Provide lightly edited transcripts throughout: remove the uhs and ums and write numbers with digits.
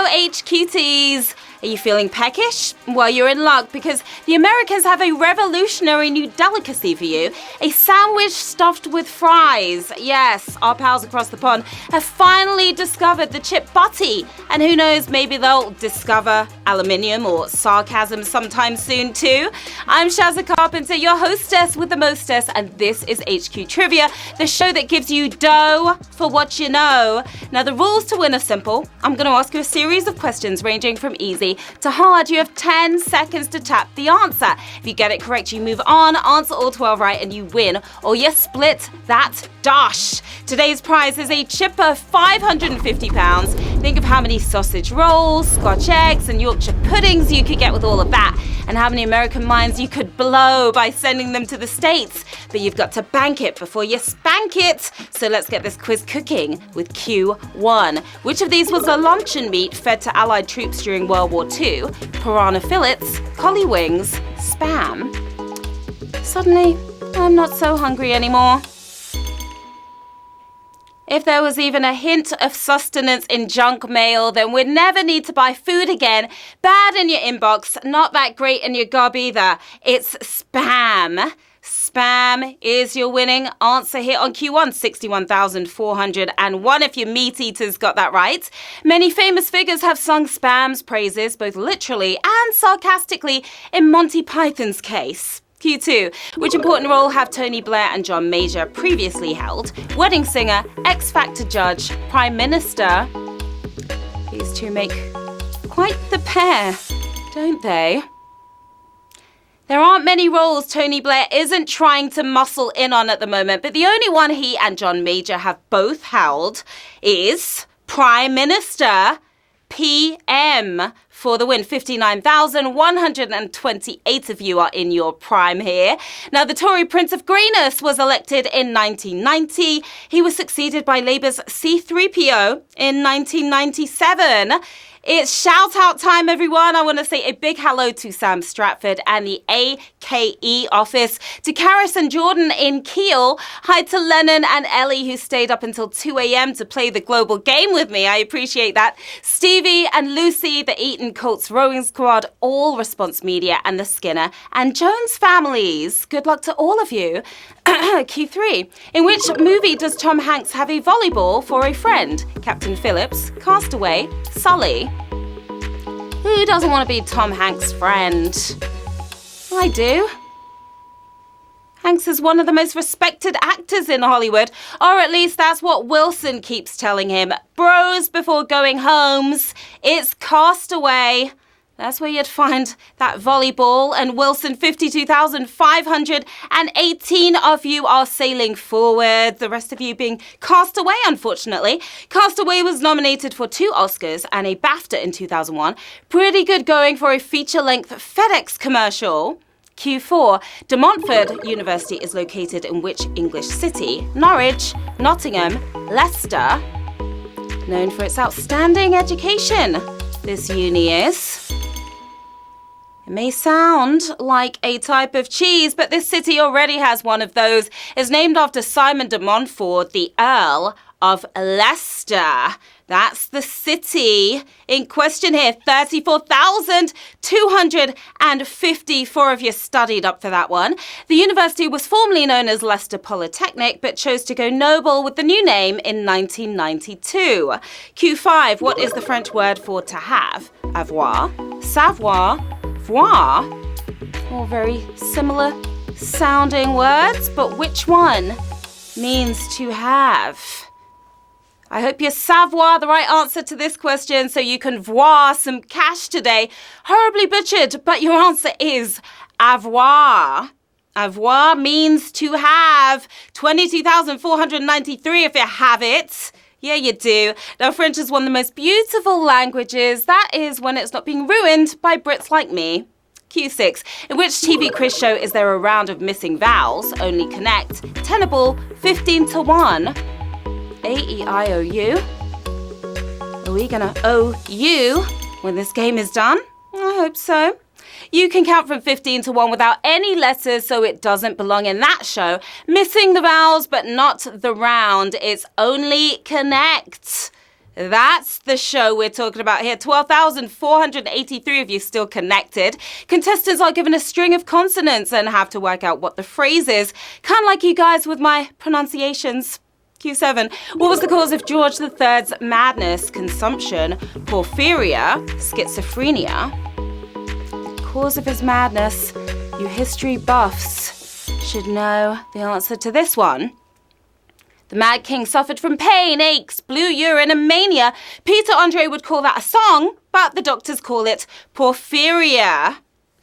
HQTs. Are you feeling peckish? Well, you're in luck because the Americans have a revolutionary new delicacy for you. A sandwich stuffed with fries. Yes, our pals across the pond have finally discovered the chip butty. And who knows, maybe they'll discover aluminium or sarcasm sometime soon too. I'm Sharon Carpenter, your hostess with the mostess, and this is HQ Trivia, the show that gives you dough for what you know. Now, the rules to win are simple. I'm going to ask you a series of questions ranging from easy to hard. You have 10 seconds to tap the answer. If you get it correct, you move on, answer all 12 right, and you win, or you split that dash. Today's prize is a chipper £550. Think of how many sausage rolls, Scotch eggs, and Yorkshire puddings you could get with all of that, and how many American minds you could blow by sending them to the States. But you've got to bank it before you spank it. So let's get this quiz cooking with Q1. Which of these was a luncheon meat fed to Allied troops during World War II? Piranha fillets, collie wings, Spam. Suddenly, I'm not so hungry anymore. If there was even a hint of sustenance in junk mail, then we'd never need to buy food again. Bad in your inbox, not that great in your gob either. It's Spam. Spam is your winning answer here on Q1, 61,401 if your meat eaters got that right. Many famous figures have sung Spam's praises, both literally and sarcastically in Monty Python's case. Q2. Which important role have Tony Blair and John Major previously held? Wedding singer, X Factor judge, Prime Minister. These two make quite the pair, don't they? There aren't many roles Tony Blair isn't trying to muscle in on at the moment, but the only one he and John Major have both held is Prime Minister. PM for the win. 59,128 of you are in your prime here. Now, the Tory Prince of Greyness was elected in 1990. He was succeeded by Labour's C-3PO in 1997. It's shout-out time, everyone. I want to say a big hello to Sam Stratford and the AKE office, to Karis and Jordan in Kiel. Hi to Lennon and Ellie, who stayed up until 2 a.m. to play the global game with me. I appreciate that. Stevie and Lucy, the Eton Colts rowing squad, All Response Media, and the Skinner and Jones families. Good luck to all of you. Q3. In which movie does Tom Hanks have a volleyball for a friend? Captain Phillips, Castaway, Sully. Who doesn't want to be Tom Hanks' friend? I do. Hanks is one of the most respected actors in Hollywood, or at least that's what Wilson keeps telling him. Bros before going homes. It's Castaway. That's where you'd find that volleyball. And Wilson, 52,518 of you are sailing forward. The rest of you being cast away, unfortunately. Castaway was nominated for 2 Oscars and a BAFTA in 2001. Pretty good going for a feature-length FedEx commercial. Q4. De Montfort University is located in which English city? Norwich, Nottingham, Leicester. Known for its outstanding education, this uni is. It may sound like a type of cheese, but this city already has one of those. It's named after Simon de Montfort, the Earl of Leicester. That's the city in question here. 34,254 of you studied up for that one. The university was formerly known as Leicester Polytechnic, but chose to go noble with the new name in 1992. Q5. What is the French word for to have? Avoir, savoir, voir. All very similar sounding words, but which one means to have? I hope you savoir the right answer to this question so you can voir some cash today. Horribly butchered, but your answer is avoir. Avoir means to have. 22,493 if you have it. Yeah, you do. Now, French is one of the most beautiful languages. That is when it's not being ruined by Brits like me. Q6. In which TV quiz show is there a round of missing vowels? Only connect. Tenable, 15 to 1. A-E-I-O-U. Are we gonna owe you when this game is done? I hope so. You can count from 15 to 1 without any letters, so it doesn't belong in that show. Missing the vowels, but not the round. It's only connect. That's the show we're talking about here. 12,483 of you still connected. Contestants are given a string of consonants and have to work out what the phrase is. Kind of like you guys with my pronunciations. Q7. What was the cause of George III's madness, consumption, porphyria, schizophrenia? The cause of his madness. You history buffs should know the answer to this one. The Mad King suffered from pain, aches, blue urine and mania. Peter Andre would call that a song, but the doctors call it porphyria.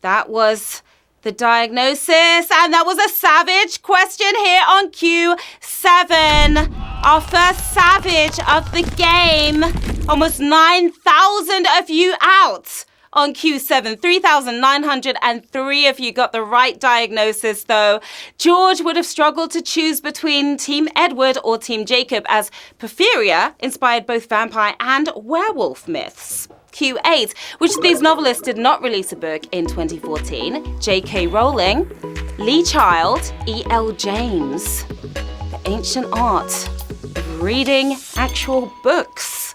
That was the diagnosis, and that was a savage question here on Q7. Our first savage of the game. Almost 9,000 of you out on Q7. 3,903 of you got the right diagnosis, though. George would have struggled to choose between Team Edward or Team Jacob, as porphyria inspired both vampire and werewolf myths. Q8. Which of these novelists did not release a book in 2014? J.K. Rowling, Lee Child, E.L. James. The ancient art of reading actual books.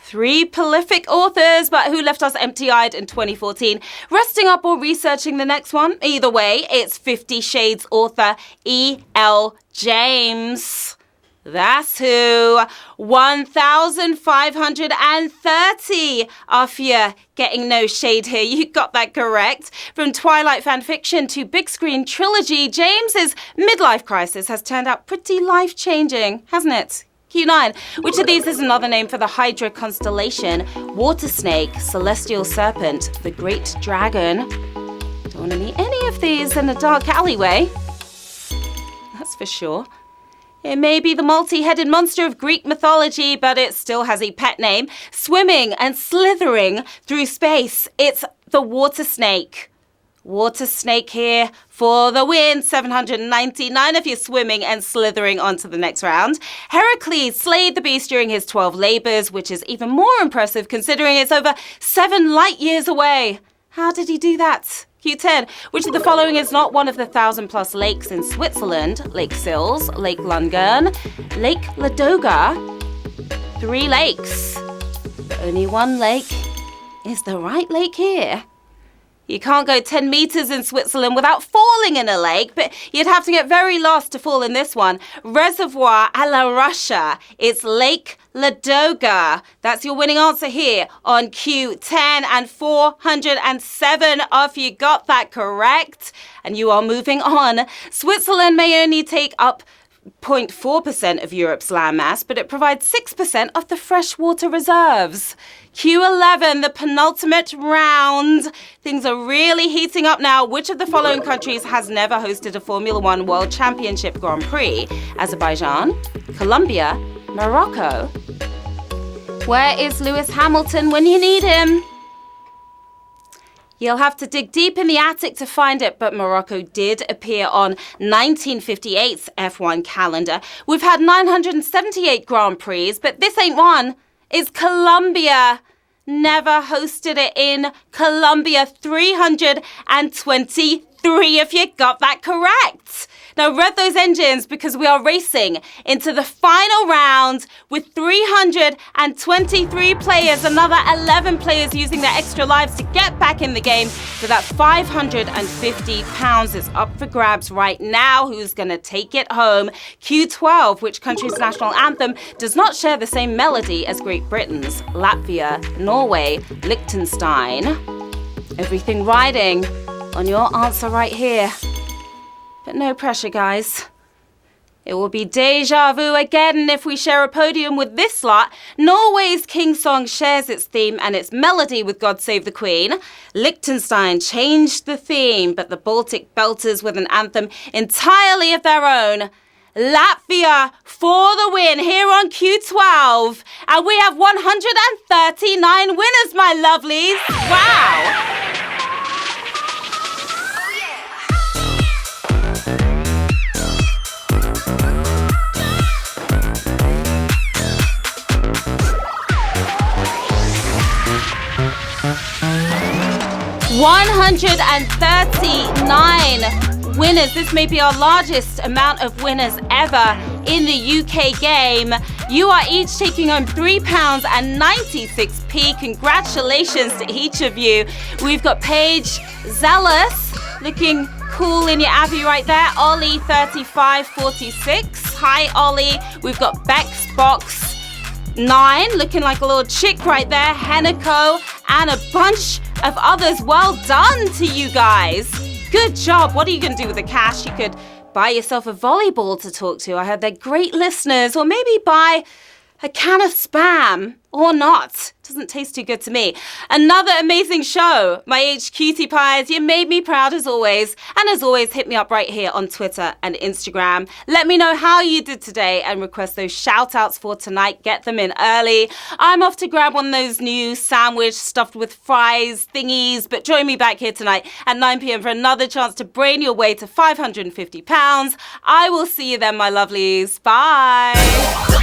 3 prolific authors, but who left us empty-eyed in 2014? Resting up or researching the next one? Either way, it's 50 Shades author E.L. James. That's who. 1,530 off you getting no shade here. You got that correct. From Twilight fanfiction to big screen trilogy, James's midlife crisis has turned out pretty life-changing, hasn't it? Q9. Which of these is another name for the Hydra constellation? Water snake, celestial serpent, the great dragon. Don't want to meet any of these in a dark alleyway. That's for sure. It may be the multi-headed monster of Greek mythology, but it still has a pet name. Swimming and slithering through space. It's the water snake. Water snake here for the win. 799 of you swimming and slithering onto the next round. Heracles slayed the beast during his 12 labors, which is even more impressive considering it's over 7 light years away. How did he do that? Q10. Which of the following is not one of the 1,000+ lakes in Switzerland? Lake Sils, Lake Lungern, Lake Ladoga. 3 lakes. But only one lake is the right lake here. You can't go 10 meters in Switzerland without falling in a lake, but you'd have to get very lost to fall in this one. Reservoir à la Russia. It's Lake Ladoga. That's your winning answer here on Q10, and 407 of you got that correct. And you are moving on. Switzerland may only take up 0.4% of Europe's landmass, but it provides 6% of the freshwater reserves. Q11, the penultimate round. Things are really heating up now. Which of the following countries has never hosted a Formula One World Championship Grand Prix? Azerbaijan, Colombia, Morocco. Where is Lewis Hamilton when you need him? You'll have to dig deep in the attic to find it, but Morocco did appear on 1958's F1 calendar. We've had 978 Grand Prix, but this ain't one. It's Colombia. Never hosted it in Colombia. 323 of you got that correct. Now rev those engines because we are racing into the final round with 323 players, another 11 players using their extra lives to get back in the game. So that £550 is up for grabs right now. Who's going to take it home? Q12, which country's national anthem does not share the same melody as Great Britain's? Latvia, Norway, Liechtenstein. Everything riding on your answer right here. But no pressure, guys. It will be deja vu again if we share a podium with this lot. Norway's King Song shares its theme and its melody with God Save the Queen. Liechtenstein changed the theme, but the Baltic belters with an anthem entirely of their own. Latvia for the win here on Q12. And we have 139 winners, my lovelies. Wow. 139 winners. This may be our largest amount of winners ever in the UK game. You are each taking home £3.96. Congratulations to each of you. We've got Paige Zealous looking cool in your Abbey right there. Ollie 3546. Hi Ollie. We've got Bex Box 9 looking like a little chick right there. Henako and a bunch of others. Well done to you guys. Good job. What are you going to do with the cash? You could buy yourself a volleyball to talk to. I heard they're great listeners. Or maybe buy a can of Spam. Or not. Doesn't taste too good to me. Another amazing show. My HQT Pies, you made me proud as always. And as always, hit me up right here on Twitter and Instagram. Let me know how you did today and request those shout outs for tonight. Get them in early. I'm off to grab one of those new sandwich stuffed with fries thingies. But join me back here tonight at 9 p.m. for another chance to brain your way to £550. I will see you then, my lovelies. Bye.